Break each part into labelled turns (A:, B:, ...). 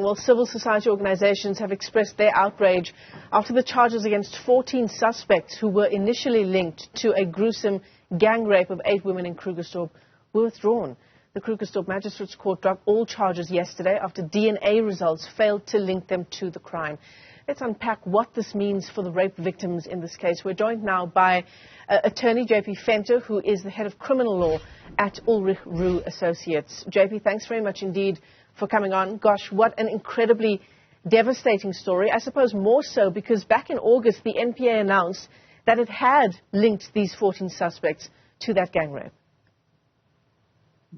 A: Well, civil society organizations have expressed their outrage after the charges against 14 suspects who were initially linked to a gruesome gang rape of 8 women in Krugersdorp were withdrawn. The Krugersdorp Magistrate's Court dropped all charges yesterday after DNA results failed to link them to the crime. Let's unpack what this means for the rape victims in this case. We're joined now by attorney JP Venter, who is the head of criminal law at Ulrich Roux Associates. JP, thanks very much indeed for coming on. Gosh, what an incredibly devastating story. I suppose more so because back in August, the NPA announced that it had linked these 14 suspects to that gang rape.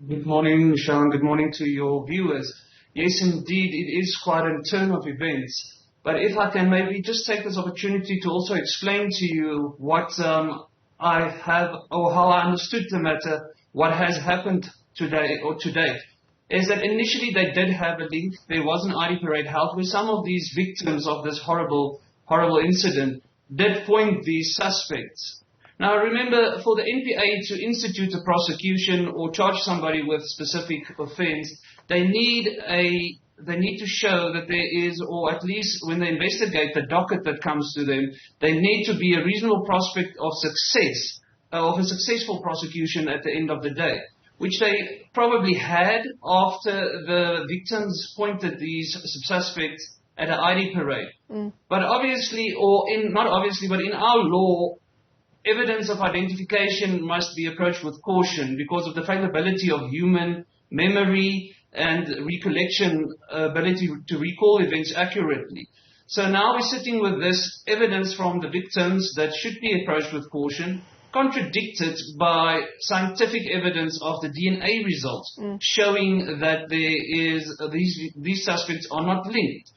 B: Good morning, Michelle, and good morning to your viewers. Yes, indeed, it is quite a turn of events. But if I can maybe just take this opportunity to also explain to you what I have, or how I understood the matter, what has happened today or to date, is that initially they did have a link. There was an ID parade held where some of these victims of this horrible incident did point these suspects. Now remember, for the NPA to institute a prosecution or charge somebody with specific offence, they need to show that there is, or at least when they investigate the docket that comes to them, they need to be a reasonable prospect of success, of a successful prosecution at the end of the day, which they probably had after the victims pointed these suspects at an ID parade. But obviously, not obviously, but in our law, evidence of identification must be approached with caution because of the fallibility of human memory and recollection ability to recall events accurately. So now we're sitting with this evidence from the victims that should be approached with caution, contradicted by scientific evidence of the DNA results showing that these suspects are not linked.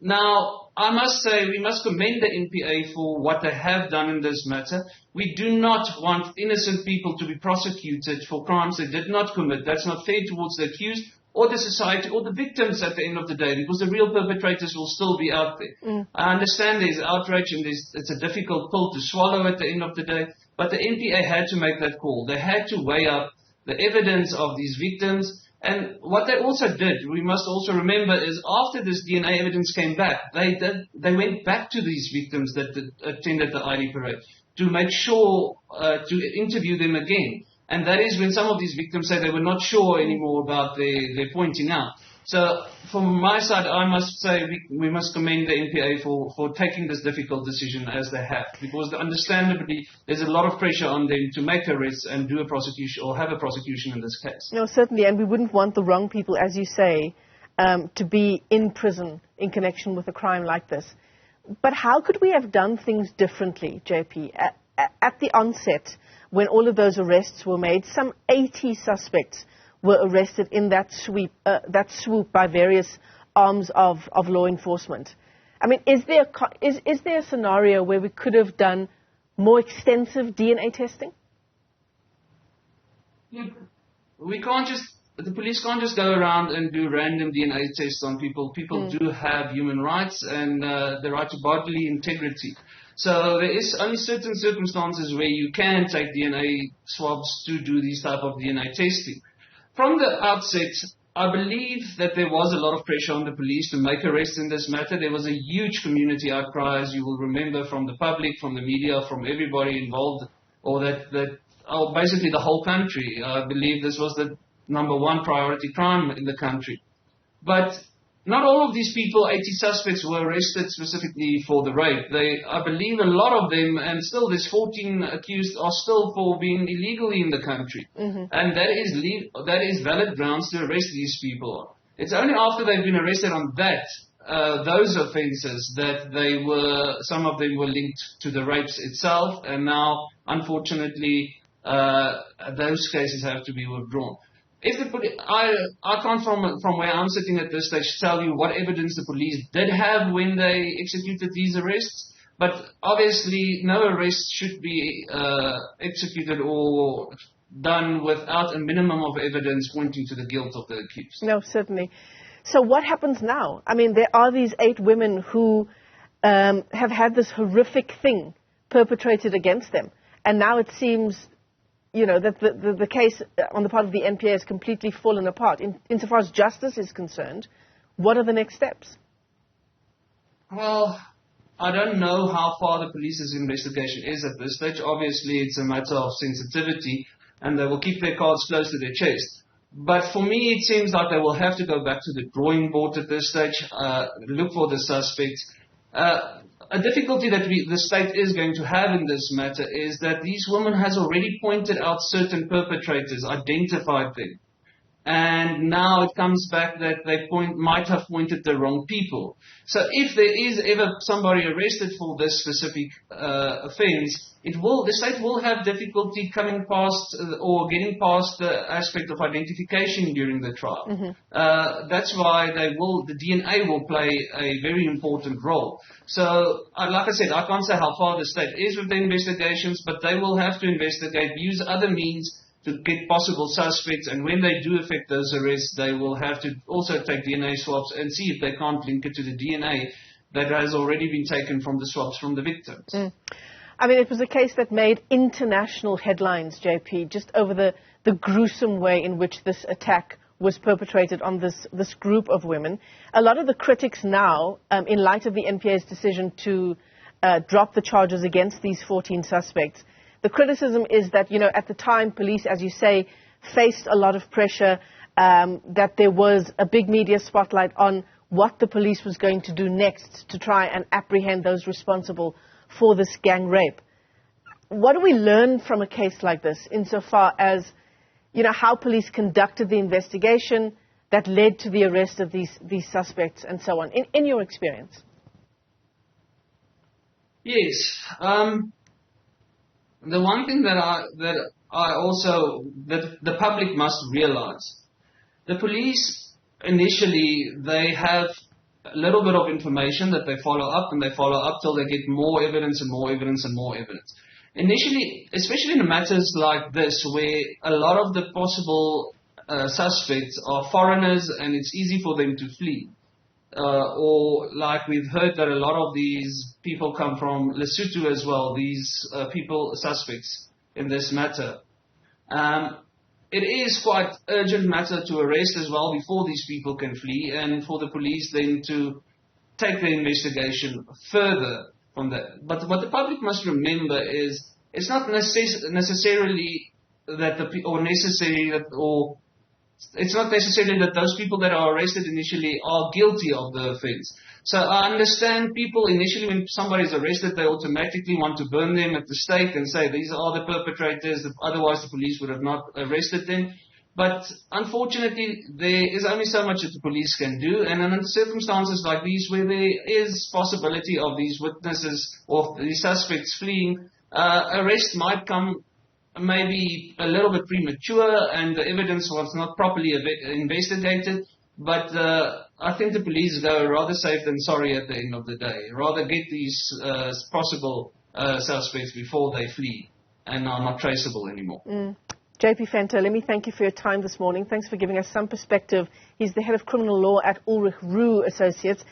B: Now, I must say we must commend the NPA for what they have done in this matter. We do not want innocent people to be prosecuted for crimes they did not commit. That's not fair towards the accused or the society or the victims at the end of the day, because the real perpetrators will still be out there. I understand there's outrage and it's a difficult pill to swallow at the end of the day, but the NPA had to make that call. They had to weigh up the evidence of these victims. And what they also did, we must also remember, is after this DNA evidence came back, they went back to these victims that attended the ID parade to make sure to interview them again. And that is when some of these victims say they were not sure anymore about their pointing out. So from my side, I must say we must commend the NPA for taking this difficult decision as they have, because understandably there's a lot of pressure on them to make arrests and do a prosecution or have a prosecution in this case.
A: No, certainly, and we wouldn't want the wrong people, as you say, to be in prison in connection with a crime like this. But how could we have done things differently, JP? At the onset, when all of those arrests were made, some 80 suspects were arrested in that swoop by various arms of law enforcement. I mean, is there a scenario where we could have done more extensive DNA testing?
B: We can't the police can't just go around and do random DNA tests on people. People do have human rights and the right to bodily integrity. So there is only certain circumstances where you can take DNA swabs to do these type of DNA testing. From the outset, I believe that there was a lot of pressure on the police to make arrests in this matter. There was a huge community outcry, as you will remember, from the public, from the media, from everybody involved, or basically the whole country. I believe this was the #1 priority crime in the country. But not all of these people, 80 suspects, were arrested specifically for the rape. I believe a lot of them, and still there's 14 accused, are still for being illegally in the country. And that is valid grounds to arrest these people. It's only after they've been arrested on those offences that some of them were linked to the rapes itself, and now, unfortunately, those cases have to be withdrawn. I can't, from where I'm sitting at this stage, tell you what evidence the police did have when they executed these arrests, but obviously no arrest should be executed or done without a minimum of evidence pointing to the guilt of the accused.
A: No, certainly. So what happens now? I mean, there are these 8 women who have had this horrific thing perpetrated against them, and now it seems that the case on the part of the NPA has completely fallen apart. Insofar as justice is concerned, What are the next steps?
B: Well, I don't know how far the police's investigation is at this stage. Obviously, it's a matter of sensitivity, and they will keep their cards close to their chest. But for me, it seems like they will have to go back to the drawing board at this stage, look for the suspects. A difficulty that the state is going to have in this matter is that these women has already pointed out certain perpetrators, identified them. And now it comes back that they might have pointed the wrong people. So if there is ever somebody arrested for this specific offence, the state will have difficulty coming past or getting past the aspect of identification during the trial. Mm-hmm. That's why the DNA will play a very important role. So, like I said, I can't say how far the state is with the investigations, but they will have to investigate, use other means to get possible suspects, and when they do effect those arrests, they will have to also take DNA swabs and see if they can't link it to the DNA that has already been taken from the swabs from the victims. Mm.
A: I mean, it was a case that made international headlines, JP, just over the gruesome way in which this attack was perpetrated on this group of women. A lot of the critics now, in light of the NPA's decision to drop the charges against these 14 suspects, the criticism is that, at the time, police, as you say, faced a lot of pressure, that there was a big media spotlight on what the police was going to do next to try and apprehend those responsible for this gang rape. What do we learn from a case like this insofar as, how police conducted the investigation that led to the arrest of these suspects and so on, in your experience?
B: Yes. The one thing that the public must realize, the police initially, they have a little bit of information that they follow up, and they follow up till they get more evidence and more evidence and more evidence. Initially, especially in matters like this, where a lot of the possible suspects are foreigners and it's easy for them to flee. Or like we've heard that a lot of these people come from Lesotho as well, these suspects in this matter. It is quite urgent matter to arrest as well before these people can flee, and for the police then to take the investigation further from that. But what the public must remember is it's not necessarily that it's not necessarily that those people that are arrested initially are guilty of the offense. So I understand people initially, when somebody is arrested, they automatically want to burn them at the stake and say these are the perpetrators, otherwise the police would have not arrested them. But unfortunately, there is only so much that the police can do, and in circumstances like these where there is possibility of these witnesses or these suspects fleeing, arrest might come maybe a little bit premature and the evidence was not properly investigated, but I think the police go rather safe than sorry at the end of the day. Rather get these possible suspects before they flee and are not traceable anymore.
A: JP Venter, let me thank you for your time this morning. Thanks for giving us some perspective. He's the head of criminal law at Ulrich Roux Associates.